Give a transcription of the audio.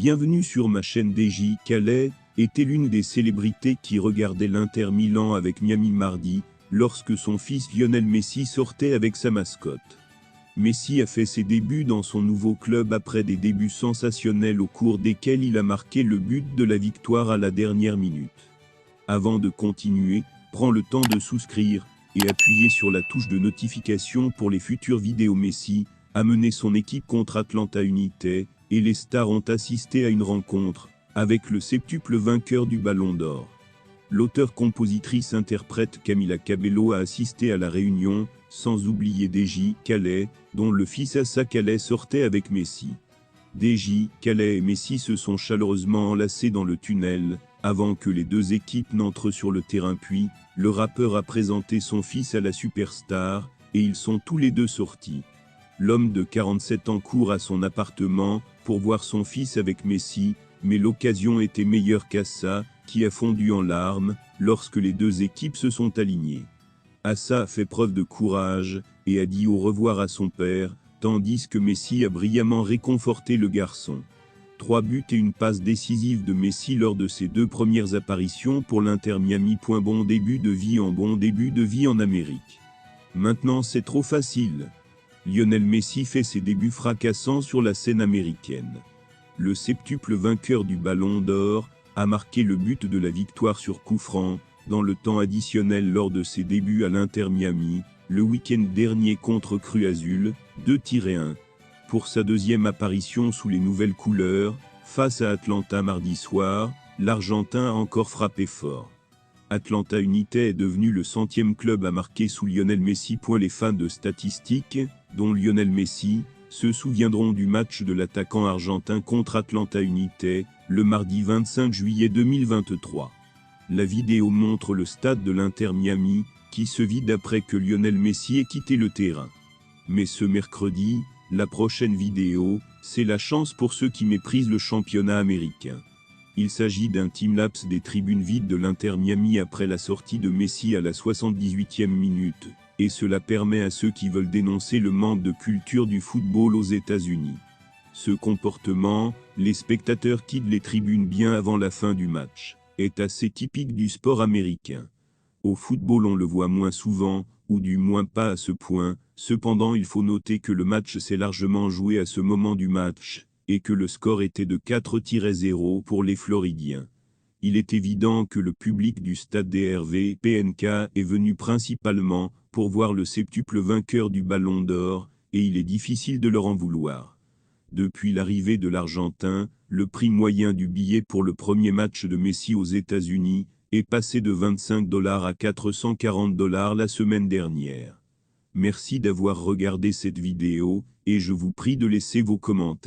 Bienvenue sur ma chaîne. DJ Khaled était l'une des célébrités qui regardait l'Inter Milan avec Miami mardi, lorsque son fils Lionel Messi sortait avec sa mascotte. Messi a fait ses débuts dans son nouveau club après des débuts sensationnels au cours desquels il a marqué le but de la victoire à la dernière minute. Avant de continuer, prends le temps de souscrire et appuyer sur la touche de notification pour les futures vidéos. Messi a mené son équipe contre Atlanta United et les stars ont assisté à une rencontre avec le septuple vainqueur du Ballon d'Or. L'auteur-compositrice-interprète Camila Cabello a assisté à la réunion, sans oublier DJ Khaled, dont le fils Assa Khaled sortait avec Messi. DJ Khaled et Messi se sont chaleureusement enlacés dans le tunnel, avant que les deux équipes n'entrent sur le terrain. Puis, le rappeur a présenté son fils à la superstar, et ils sont tous les deux sortis. L'homme de 47 ans court à son appartement pour voir son fils avec Messi, mais l'occasion était meilleure qu'Assa, qui a fondu en larmes lorsque les deux équipes se sont alignées. Assa a fait preuve de courage et a dit au revoir à son père, tandis que Messi a brillamment réconforté le garçon. 3 buts et une passe décisive de Messi lors de ses 2 premières apparitions pour l'Inter Miami. Bon début de vie en Amérique. Maintenant c'est trop facile. Lionel Messi fait ses débuts fracassants sur la scène américaine. Le septuple vainqueur du Ballon d'Or a marqué le but de la victoire sur coup franc dans le temps additionnel lors de ses débuts à l'Inter Miami, le week-end dernier contre Cruz Azul, 2-1. Pour sa deuxième apparition sous les nouvelles couleurs, face à Atlanta mardi soir, l'Argentin a encore frappé fort. Atlanta United est devenu le 100e club à marquer sous Lionel Messi. Les fans de statistiques, dont Lionel Messi, se souviendront du match de l'attaquant argentin contre Atlanta United, le mardi 25 juillet 2023. La vidéo montre le stade de l'Inter Miami, qui se vide après que Lionel Messi ait quitté le terrain. Mais ce mercredi, la prochaine vidéo, c'est la chance pour ceux qui méprisent le championnat américain. Il s'agit d'un time-lapse des tribunes vides de l'Inter Miami après la sortie de Messi à la 78e minute, et cela permet à ceux qui veulent dénoncer le manque de culture du football aux États-Unis. Ce comportement, les spectateurs quittent les tribunes bien avant la fin du match, est assez typique du sport américain. Au football on le voit moins souvent, ou du moins pas à ce point. Cependant il faut noter que le match s'est largement joué à ce moment du match, et que le score était de 4-0 pour les Floridiens. Il est évident que le public du stade DRV-PNK est venu principalement pour voir le septuple vainqueur du Ballon d'Or, et il est difficile de leur en vouloir. Depuis l'arrivée de l'Argentin, le prix moyen du billet pour le premier match de Messi aux États-Unis est passé de $25 à $440 la semaine dernière. Merci d'avoir regardé cette vidéo, et je vous prie de laisser vos commentaires.